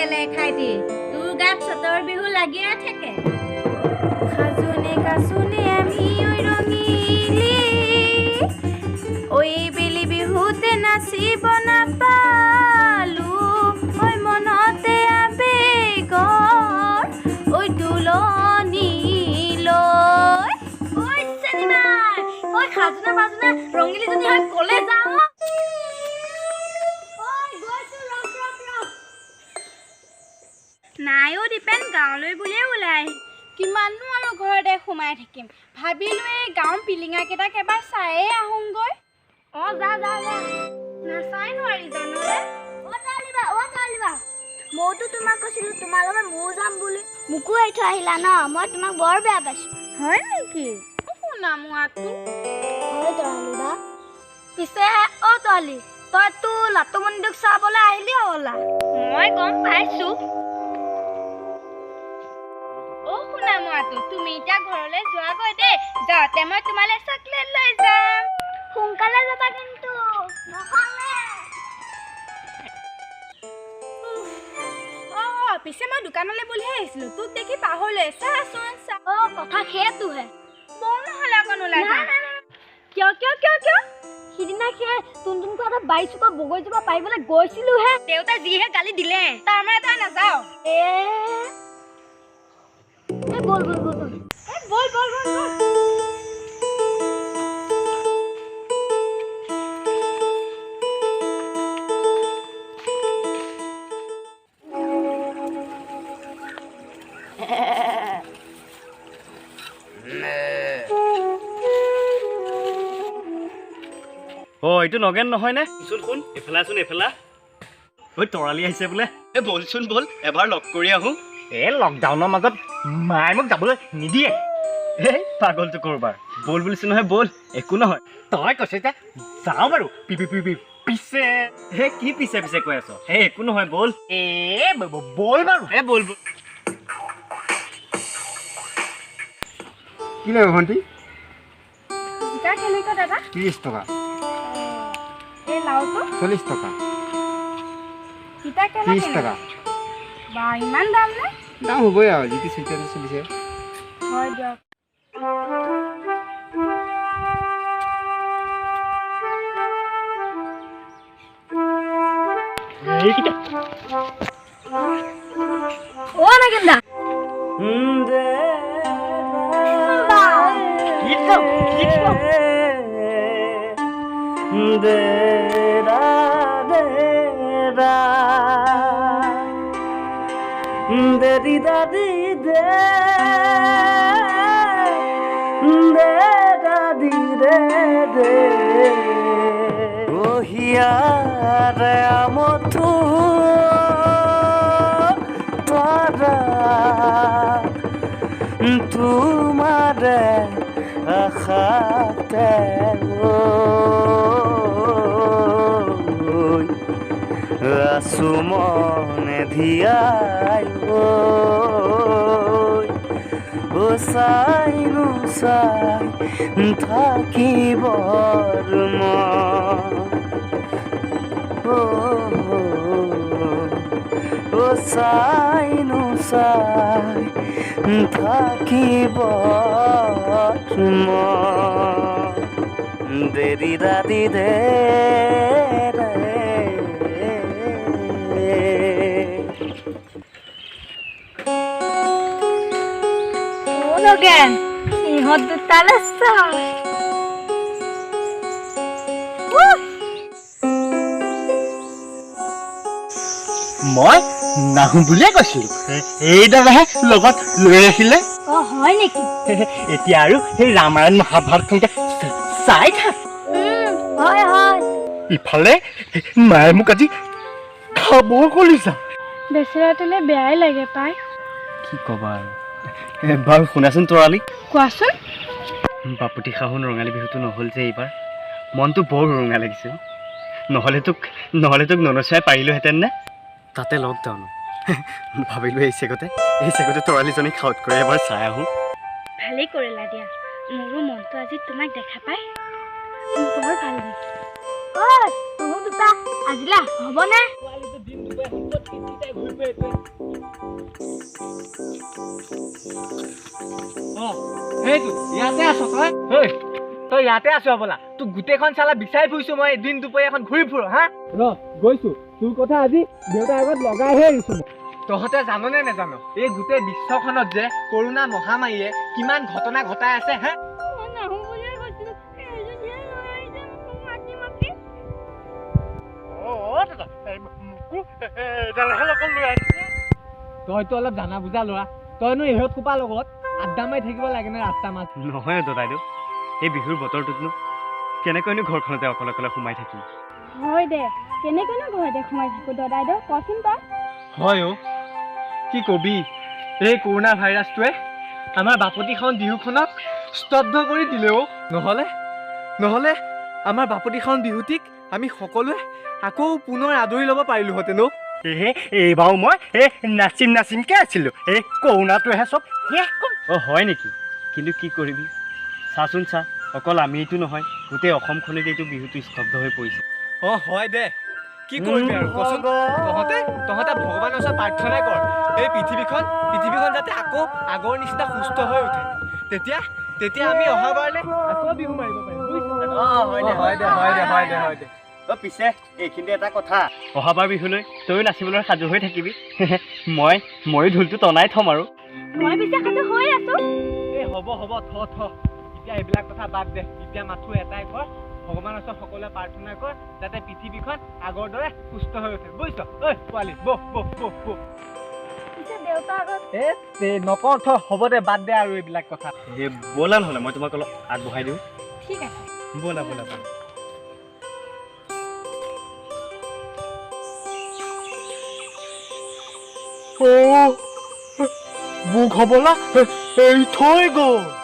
কেলে খাই দি তোৰ গাত চতৰ বিহু লাগিয়ে থাকে খাজুনে কাচুনে আমি ৰঙিলি ঐ বেলি বিহুতে নাচিব নাপালো ঐ মনতে আবেগৰ ঐ তুলনি লৈ ঐ চেনিমাই ঐ খাজুনা বাজুনা ৰঙিলি যদি হয় কলে যাওঁ নাইও দীপেন গাঁৱলৈ বুলিয়ে ওলাই কিমাননো আৰু ঘৰতে সোমাই থাকিম ভাবিলো এই গাঁৱৰ পিলিঙাকেইটাক এবাৰ চায়ে আহোঁগৈ যা যা যা নাচাই নোৱাৰি জাননে মইতো তোমাক কৈছিলো তোমাৰ লগত ময়ো যাম বুলি মোকো এৰি থৈ আহিলা ন মই তোমাক বৰ বেয়া পাইছো হয় নেকি শুনা মোৱাটো হয় তৰালিবা পিছে তৰালি তইতো লাটুমণিটোক চাবলৈ আহিলি হ'লা মই গম পাইছো শুনা মোৱাটো তুমি এতিয়া ঘৰলৈ যোৱাগৈ দেই যাওঁতে মই তোমালৈ চকলেট লৈ যাম সোনকালে যাবা কিন্তু পিছে মই দোকানলৈ বুলিহে আহিছিলো তোক দেখি পাহৰিলে চাচোন কথা সেইটোহে মোৰ নহ'লে অকণ ওলাই কিয় কিয় কিয় কিয় সিদিনা সেই তুনতুনকৈ এটা বাইচুকা বগৈজোপা পাৰিবলৈ গৈছিলোহে দেউতাই যিহে গালি দিলে তাৰমানে তই নাযাওঁ বল বল বল বল বল বল বল এইটো নগেন নহয় নে শুন শুন এফালাচোন এফালা ঐ তৰালি আহিছে বোলে বলচোন বল এবাৰ লগ কৰি আহোঁ লকডাউনৰ মাজত মায়ে মোক যাবলৈ নিদিয়ে পাগলটো কৰবাৰ বল বুলিছো নহয় বল একো নহয় তই কৈছে যে যাওঁ বাৰু পিছে কি পিছে পিছে কৈ আছ একো নহয় বল বল বাৰু বল বল কি লাগিব ভণ্টি জিকা কেনেকুৱা দাদা 30 টকা এই লাউটো 40 টকা জিকা 30 টকা বা ইমান দাম নে দাম হ'বই আৰু যিটো চিজনে চলিছে হয় দিয়ক নাগেন্দা Daddy, daddy, oh hiare amotu tora tumare akhate asumone dhiai sai nu sai থাকিবৰ চাই নো চাই থাকিবৰ দেৰি ৰাতি দে Again, ইহঁত দুটালে চাই মই নাহো বুলিয়ে কৈছিলো এইডালেহে লগত লৈ আহিলে হয় নেকি এতিয়া আৰু সেই ৰামায়ণ মহাভাৰতখনকে চাই থাক হয় হয় ইফালে মায়ে মোক আজি খাব কলিছা বেচেৰাটোলে বেয়াই লাগে পাই কি কবা আৰু বাৰু শুনাচোন তৰালি কোৱাচোন বাপুতি শাহুন ৰঙালী বিহুটো নহ'ল যে এইবাৰ মনটো বৰ ৰঙা লাগিছে নহ'লে তোক ননচাই পাৰিলোহেঁতেন নে তাতে লকডাউন ভাবিলো এই চেগতে তৰালিজনী খাউত কৰি এবাৰ চাই আহোঁ ভালেই কৰিলা দিয়া মোৰো মনটো আজি তোমাক দেখা পাই বৰ ভাল লাগিছে আজিলা হ'বনে সেইটো ইয়াতে আছ তই তই ইয়াতে আছ বোলা তোক গোটেইখন চালা বিচাৰি ফুৰিছো মই দিন দুপৰীয়া এখন ঘূৰি ফুৰো হা গৈছো তোৰ কথা আজি দেউতাৰ আগত লগাইহে আহিছো তহঁতে জাননে নেজানো এই গোটেই বিশ্বখনত যে কৰোণা মহামাৰীয়ে কিমান ঘটনা ঘটাই আছে হা তইতো অলপ জানা বুজা ল'ৰা তইনো ইহঁত কোপা লগত আড্ডা মাৰি থাকিব লাগে নে ৰাস্তা মাছ নহয় দাদাইদেউ এই বিহুৰ বতৰটোতনো কেনেকৈনো ঘৰখনতে অকলে অকলে সোমাই থাকিম হয় দে কেনেকৈনো ঘৰতে সোমাই থাকো দাদাইদেউ কচোন তই হয় অ' কি কবি এই কৰোণা ভাইৰাছটোৱে আমাৰ বাপতিখন বিহুখনক স্তব্ধ কৰি দিলে অ' নহ'লে আমাৰ বাপতিখন বিহুটিক আমি সকলোৱে আকৌ পুনৰ আদৰি ল'ব পাৰিলোহেঁতেন অ' এইবাৰো মই নাচিমকৈ আছিলোঁ এই কৰোণাটোহে চব অ' হয় নেকি কিন্তু কি কৰিবি চাচোন চা অকল আমিতো নহয় গোটেই অসমখনেই এইটো বিহুটো স্তব্ধ হৈ পৰিছে অ' হয় দে কি কৰিবি আৰু কচোন তহঁতে ভগৱানৰ ওচৰত প্ৰাৰ্থনা কৰ এই পৃথিৱীখন যাতে আকৌ আগৰ নিচিনা সুস্থ হৈ উঠে তেতিয়া আমি অহাবাৰলৈ আকৌ বিহু মাৰিব পাৰিম হয় দে অ' পিছে এইখিনিতে এটা কথা অহাবাৰ বিহুলৈ তয়ো নাচিবলৈ সাজু হৈ থাকিবি ময়ো ঢোলটো টনাই থ'ম আৰু মই পিছে সাজু হৈ আছো এই হ'ব থ এতিয়া এইবিলাক কথা বাদ দে এতিয়া মাথো এটাই কৰ ভগৱানৰ ওচৰত সকলোৱে প্ৰাৰ্থনা কৰ যাতে পৃথিৱীখন আগৰ দৰে সুস্থ হৈ উঠে বুজিছ ঐ পোৱালি বহ দেউতা আগত নকওঁ থ হ'ব দে বাদ দে আৰু এইবিলাক কথা ব'লা নহ'লে মই তোমাক অলপ আগবঢ়াই দিওঁ ঠিক আছে ব'লা মোক হ'বলা এই থৈ গ'ল